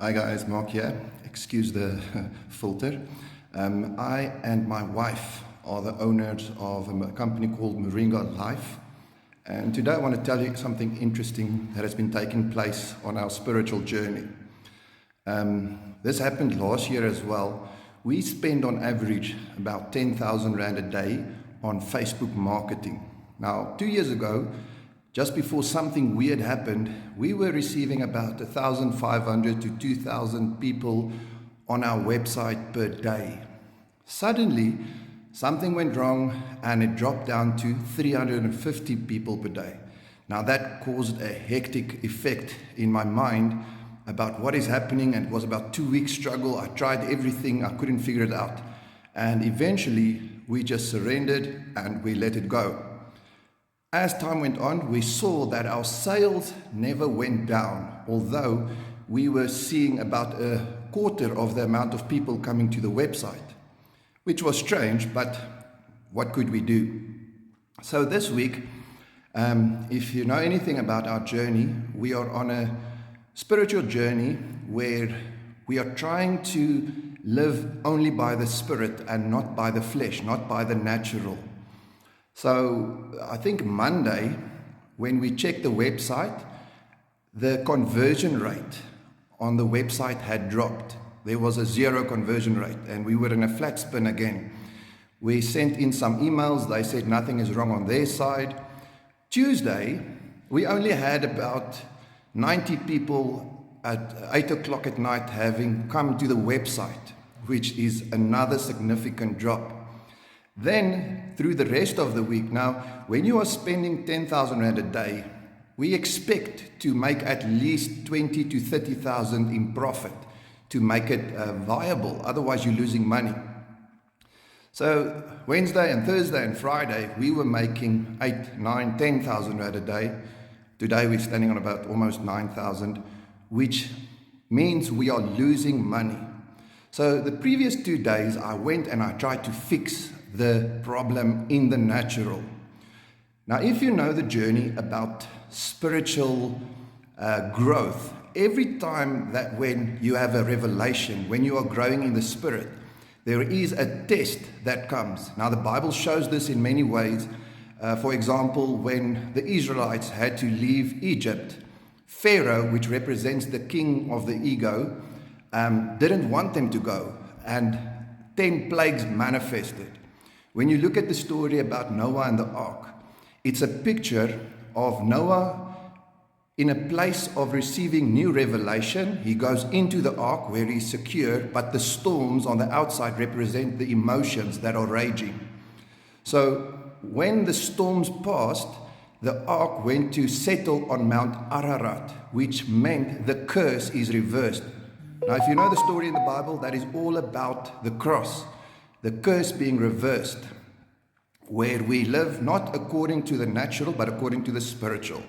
Hi guys, Mark here. Excuse the filter. I and my wife are the owners of a company called Moringa Life. And today I want to tell you something interesting that has been taking place on our spiritual journey. This happened last year as well. We spend on average about 10,000 Rand a day on Facebook marketing. Now, 2 years ago, just before something weird happened, we were receiving about 1,500 to 2,000 people on our website per day. Suddenly, something went wrong and it dropped down to 350 people per day. Now that caused a hectic effect in my mind about what is happening, and it was about 2 weeks struggle. I tried everything, I couldn't figure it out. And eventually, we just surrendered and we let it go. As time went on, we saw that our sales never went down, although we were seeing about a quarter of the amount of people coming to the website, which was strange, but what could we do? So this week, if you know anything about our journey, we are on a spiritual journey where we are trying to live only by the Spirit and not by the flesh, not by the natural. So I think Monday, when we checked the website, the conversion rate on the website had dropped. There was a 0 conversion rate, and we were in a flat spin again. We sent in some emails. They said nothing is wrong on their side. Tuesday, we only had about 90 people at 8 o'clock at night having come to the website, which is another significant drop. Then, through the rest of the week, now, when you are spending 10,000 Rand a day, we expect to make at least 20 to 30,000 in profit to make it viable. Otherwise, you're losing money. So, Wednesday and Thursday and Friday, we were making 8, 9, 10,000 Rand a day. Today, we're standing on about almost 9,000, which means we are losing money. So, the previous 2 days, I went and I tried to fix the problem in the natural. Now, if you know the journey about spiritual growth, every time that when you have a revelation, when you are growing in the Spirit, there is a test that comes. Now, the Bible shows this in many ways. For example, when the Israelites had to leave Egypt, Pharaoh, which represents the king of the ego, didn't want them to go, and 10 plagues manifested. When you look at the story about Noah and the ark, it's a picture of Noah in a place of receiving new revelation. He goes into the ark where he's secure, but the storms on the outside represent the emotions that are raging. So when the storms passed, the ark went to settle on Mount Ararat, which meant the curse is reversed. Now, if you know the story in the Bible, that is all about the cross. The curse being reversed, where we live not according to the natural, but according to the spiritual.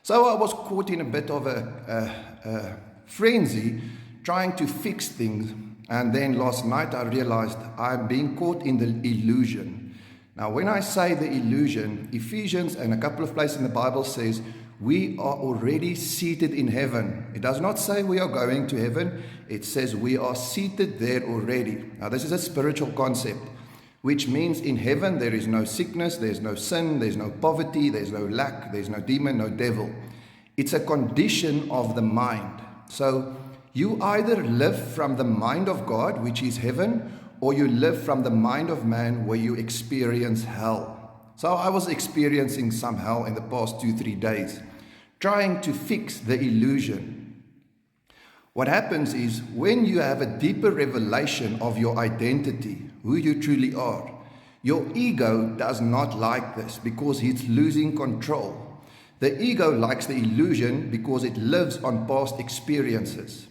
So I was caught in a bit of a frenzy, trying to fix things. And then last night I realized I'm being caught in the illusion. Now, when I say the illusion, Ephesians and a couple of places in the Bible says, we are already seated in heaven. It does not say we are going to heaven. It says we are seated there already. Now, this is a spiritual concept, which means in heaven there is no sickness, there's no sin, there's no poverty, there's no lack, there's no demon, no devil. It's a condition of the mind. So you either live from the mind of God, which is heaven, or you live from the mind of man, where you experience hell. So I was experiencing some hell in the past 2-3 days, trying to fix the illusion. What happens is when you have a deeper revelation of your identity, who you truly are, your ego does not like this because it's losing control. The ego likes the illusion because it lives on past experiences,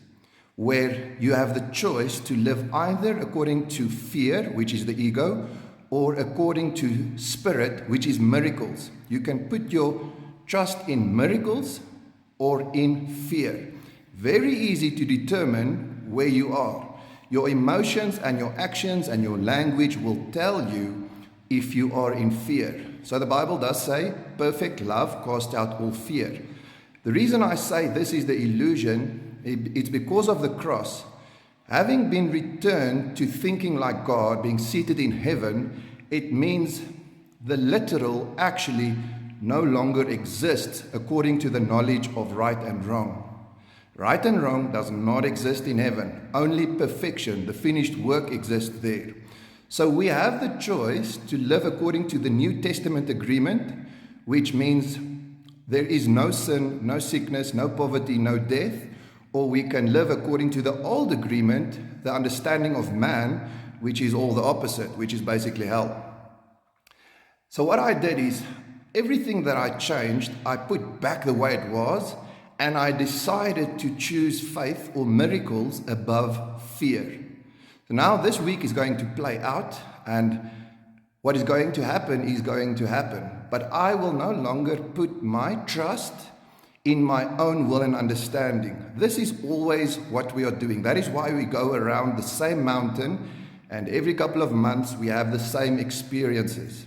where you have the choice to live either according to fear, which is the ego, or according to spirit, which is miracles. You can put your trust in miracles or in fear. Very easy to determine where you are. Your emotions and your actions and your language will tell you if you are in fear. So the Bible does say, perfect love casts out all fear. The reason I say this is the illusion it's because of the cross. Having been returned to thinking like God, being seated in heaven, it means the literal actually no longer exists according to the knowledge of right and wrong. Right and wrong does not exist in heaven. Only perfection, the finished work, exists there. So we have the choice to live according to the New Testament agreement, which means there is no sin, no sickness, no poverty, no death, or we can live according to the old agreement, the understanding of man, which is all the opposite, which is basically hell. So what I did is, everything that I changed, I put back the way it was, and I decided to choose faith or miracles above fear. So now this week is going to play out, and what is going to happen is going to happen. But I will no longer put my trust in my own will and understanding. This is always what we are doing. That is why we go around the same mountain, and every couple of months we have the same experiences.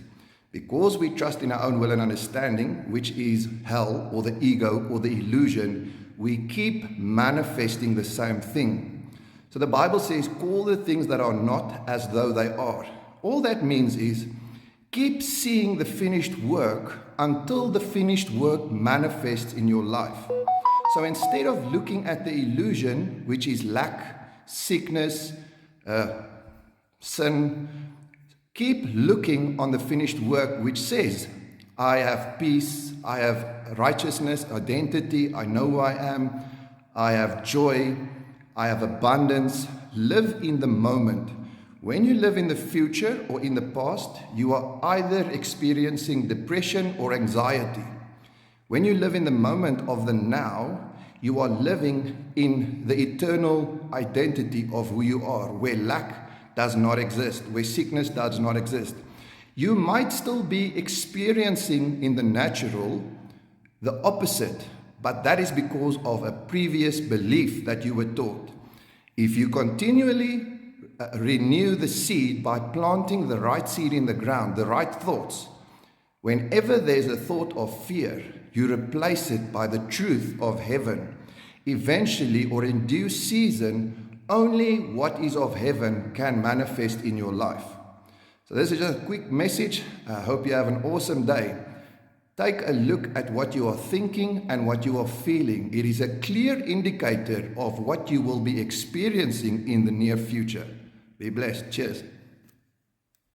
Because we trust in our own will and understanding, which is hell or the ego or the illusion, we keep manifesting the same thing. So the Bible says, call the things that are not as though they are. All that means is, keep seeing the finished work until the finished work manifests in your life. So instead of looking at the illusion, which is lack, sickness, sin, keep looking on the finished work, which says, I have peace, I have righteousness, identity, I know who I am, I have joy, I have abundance. Live in the moment. When you live in the future or in the past, you are either experiencing depression or anxiety. When you live in the moment of the now, you are living in the eternal identity of who you are, where lack does not exist, where sickness does not exist. You might still be experiencing in the natural the opposite, but that is because of a previous belief that you were taught. If you continually renew the seed by planting the right seed in the ground, the right thoughts, whenever there's a thought of fear, you replace it by the truth of heaven. Eventually, or in due season, only what is of heaven can manifest in your life. So this is just a quick message. I hope you have an awesome day. Take a look at what you are thinking and what you are feeling. It is a clear indicator of what you will be experiencing in the near future. Be blessed. Cheers.